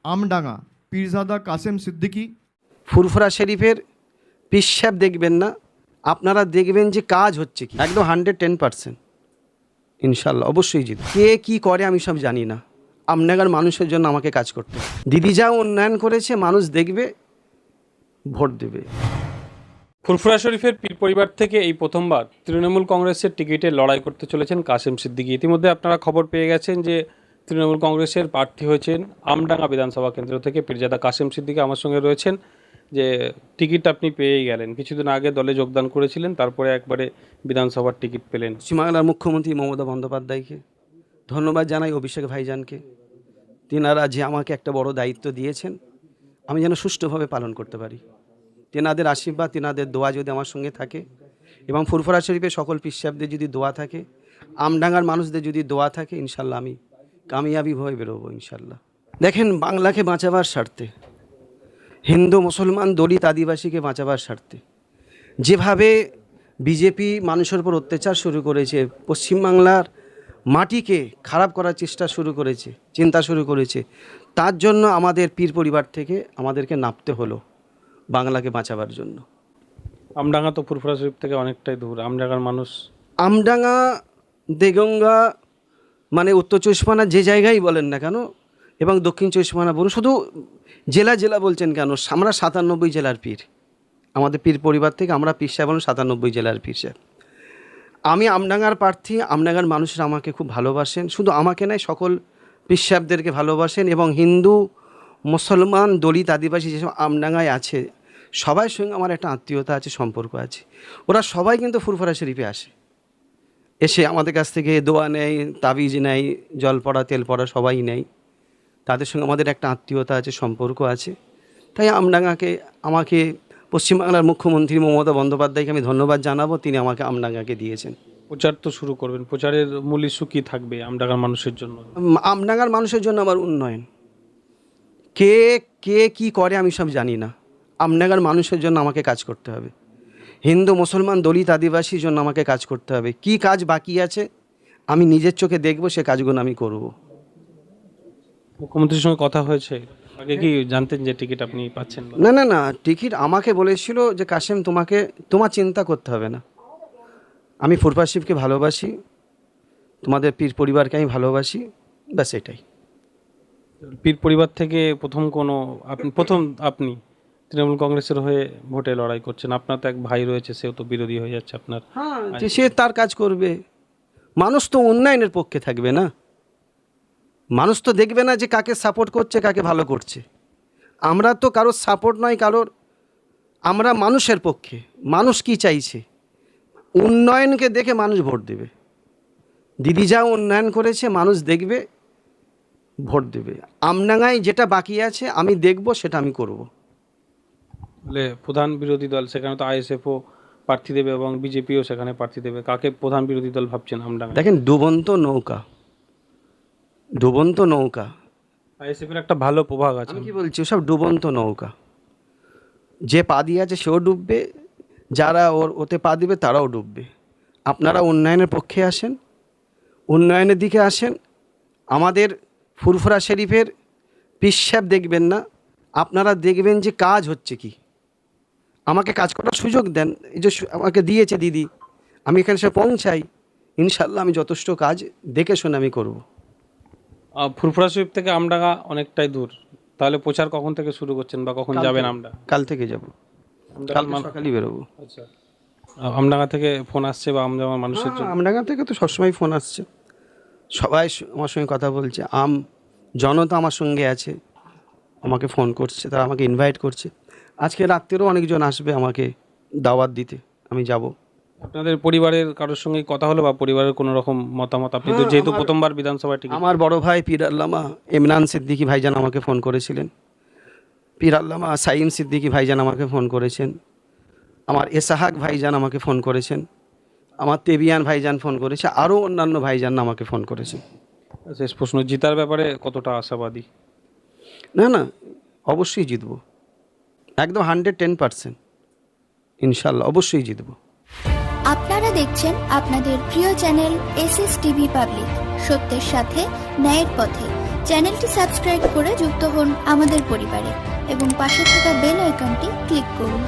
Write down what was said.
আমডাঙ্গা পীরজাদা কাসেম সিদ্দিকী। ফুরফুরা শরীফের পিসাব দেখবেন না, আপনারা দেখবেন যে কাজ হচ্ছে কি। একদম 110% ইনশাল্লাহ অবশ্যই জিত। কে কি করে আমি সব জানি না, আমডাঙ্গার মানুষের জন্য আমাকে কাজ করতে। দিদি যা উন্নয়ন করেছে মানুষ দেখবে, ভোট দেবে। ফুরফুরা শরীফের পীর পরিবার থেকে এই প্রথমবার তৃণমূল কংগ্রেসের টিকিটে লড়াই করতে চলেছেন কাসেম সিদ্দিকী। ইতিমধ্যে আপনারা খবর পেয়ে গেছেন যে তৃণমূল কংগ্রেসের প্রার্থী হয়েছেন আমডাঙ্গা বিধানসভা কেন্দ্র থেকে পীরজাদা কাসেম সিদ্দিকী আমার সঙ্গে রয়েছেন। যে টিকিট আপনি পেয়েই গেলেন, কিছুদিন আগে দলে যোগদান করেছিলেন, তারপরে একবারে বিধানসভার টিকিট পেলেন। পশ্চিমবাংলার মুখ্যমন্ত্রী মমতা বন্দ্যোপাধ্যায়কে ধন্যবাদ জানাই, অভিষেক ভাইজানকে। তেনারা যে আমাকে একটা বড় দায়িত্ব দিয়েছেন, আমি যেন সুষ্ঠুভাবে পালন করতে পারি। তেনাদের আশীর্বাদ, তেনাদের দোয়া যদি আমার সঙ্গে থাকে এবং ফুরফুরা শরীফের সকল পিসাবদের যদি দোয়া থাকে, আমডাঙ্গার মানুষদের যদি দোয়া থাকে, ইনশাল্লাহ আমি কামিয়াবি হয়ে বেরোবো ইনশাল্লাহ। দেখেন, বাংলাকে বাঁচাবার স্বার্থে, হিন্দু মুসলমান দলিত আদিবাসীকে বাঁচাবার স্বার্থে যেভাবে বিজেপি মানুষের উপর অত্যাচার শুরু করেছে, পশ্চিমবাংলার মাটিকে খারাপ করার চেষ্টা শুরু করেছে, চিন্তা শুরু করেছে, তার জন্য আমাদের পীর পরিবার থেকে আমাদেরকে নামতে হলো বাংলাকে বাঁচাবার জন্য। আমডাঙ্গা তো ফুরফুরা শরীফ থেকে অনেকটাই দূর, আমডাঙ্গার মানুষ। আমডাঙ্গা, দেগঙ্গা, মানে উত্তর চব্বিশ পরগনা যে জায়গায় বলেন না কেন, এবং দক্ষিণ চব্বিশ পরগনা বলুন, শুধু জেলা জেলা বলছেন কেন, আমরা 97 জেলার পীর। আমাদের পীর পরিবার থেকে আমরা পীর সাহেব বলুন 97 জেলার পীর সাহেব। আমি আমডাঙ্গার প্রার্থী, আমডাঙ্গার মানুষরা আমাকে খুব ভালোবাসেন, শুধু আমাকে নয় সকল পীর সাহেবদেরকে ভালোবাসেন, এবং হিন্দু মুসলমান দলিত আদিবাসী যেসব আমডাঙ্গায় আছে সবার সঙ্গে আমার একটা আত্মীয়তা আছে, সম্পর্ক আছে। ওরা সবাই কিন্তু ফুরফুরা শরীফে আসে, এসে আমাদের কাছ থেকে দোয়া নেয়, তাবিজ নেয়, জল পড়া তেল পড়া সবাই নেয়। তাদের সঙ্গে আমাদের একটা আত্মীয়তা আছে, সম্পর্ক আছে। তাই আমডাঙ্গাকে, আমাকে পশ্চিমবাংলার মুখ্যমন্ত্রী মমতা বন্দ্যোপাধ্যায়কে আমি ধন্যবাদ জানাবো, তিনি আমাকে আমডাঙ্গাকে দিয়েছেন। প্রচার তো শুরু করবেন, প্রচারের মূল ইস্যু কী থাকবে আমডাঙ্গার মানুষের জন্য? আমডাঙ্গার মানুষের জন্য আমার উন্নয়ন। কে কে কি করে আমি সব জানি না, আমডাঙ্গার মানুষের জন্য আমাকে কাজ করতে হবে। হিন্দু মুসলমান দলিত আদিবাসীর জন্য আমাকে কাজ করতে হবে। কি কাজ বাকি আছে আমি নিজের চোখে দেখব, সে কাজগুলো আমি করব। মুখ্যমন্ত্রীর সঙ্গে কথা হয়েছে? আগে কি জানতেন যে টিকিট আপনি পাচ্ছেন? না না না, টিকিট আমাকে বলেছিল যে কাসেম তোমার চিন্তা করতে হবে না, আমি ফুরফুরা শরীফকে ভালোবাসি, তোমাদের পীর পরিবারকে আমি ভালোবাসি, ব্যাস এটাই। পীর পরিবার থেকে প্রথম আপনি তৃণমূল কংগ্রেসের হয়ে ভোটে লড়াই করছেন। আপনার তো এক ভাই রয়েছে, সেও তো বিরোধী হয়ে যাচ্ছে আপনার। হ্যাঁ, সে তার কাজ করবে। মানুষ তো উন্নয়নের পক্ষে থাকবে না, মানুষ তো দেখবে না যে কাকে সাপোর্ট করছে, কাকে ভালো করছে। আমরা তো কারোর সাপোর্ট নয়, আমরা মানুষের পক্ষে। মানুষ কি চাইছে, উন্নয়নকে দেখে মানুষ ভোট দেবে। দিদি যা উন্নয়ন করেছে মানুষ দেখবে, ভোট দেবে। আমডাঙ্গায় যেটা বাকি আছে আমি দেখব, সেটা আমি করব। বলে প্রধান বিরোধী দল সেখানে তো আইএসএফও প্রার্থী দেবে এবং বিজেপিও সেখানে প্রার্থী দেবে, কাকে প্রধান বিরোধী দল ভাবছেন আমডাঙ্গা? দেখেন, ডুবন্ত নৌকা। আইএসএফের একটা ভালো প্রভাব আছে। আমি কি বলছি, সব ডুবন্ত নৌকা। যে পা দিয়ে আছে সেও ডুববে, যারা ওতে পা দিবে তারাও ডুববে। আপনারা উন্নয়নের পক্ষে আসেন, উন্নয়নের দিকে আসেন। আমাদের ফুরফুরা শরীফের পিসাব দেখবেন না, আপনারা দেখবেন যে কাজ হচ্ছে কি। আমাকে কাজ করার সুযোগ দেন, এই যে আমাকে দিয়েছে দিদি, আমি এখানে সে পৌঁছাই, ইনশাল্লাহ আমি যথেষ্ট কাজ দেখে শুনে আমি করব। ফুরফুরা শরীফ থেকে আমডাঙ্গা অনেকটাই দূর, তাহলে প্রচার কখন থেকে শুরু করছেন বা কখন যাবেন? কাল থেকে যাব, কাল সকালই বেরোবো। আচ্ছা, আমডাঙ্গা থেকে ফোন আসছে বা আমডাঙ্গার মানুষের জন্য? আমডাঙ্গা থেকে তো সবসময় ফোন আসছে, সবাই আমার সঙ্গে কথা বলছে, জনতা আমার সঙ্গে আছে, আমাকে ফোন করছে, তারা আমাকে ইনভাইট করছে। আজকে রাত্রেও অনেকজন আসবে আমাকে দাওয়াত দিতে, আমি যাব। আপনাদের পরিবারের কারোর সঙ্গে কথা হলো বা পরিবারের কোনো রকম মতামত? আপনি তো যেহেতু প্রথমবার বিধানসভায় টিকিট। আমার বড় ভাই পীর আল্লামা ইমরান সিদ্দিকী ভাইজান আমাকে ফোন করেছিলেন, পীর আল্লামা সাইম সিদ্দিকী ভাইজান আমাকে ফোন করেছেন, আমার এসাহাক ভাইজান আমাকে ফোন করেছেন, আমার তেবিয়ান ভাইজান ফোন করেছে, আরও অন্যান্য ভাইজান আমাকে ফোন করেছে। শেষ প্রশ্ন, জিতার ব্যাপারে কতটা আশাবাদী? না না, অবশ্যই জিতব, একদম 110% ইনশাল্লাহ অবশ্যই জিতব। আপনারা দেখছেন আপনাদের প্রিয় চ্যানেল এসএস টিভি পাবলিক, সত্যের সাথে ন্যায়ের পথে। চ্যানেলটি সাবস্ক্রাইব করে যুক্ত হন আমাদের পরিবারে এবং পাশে থাকা বেল আইকনটি ক্লিক করুন।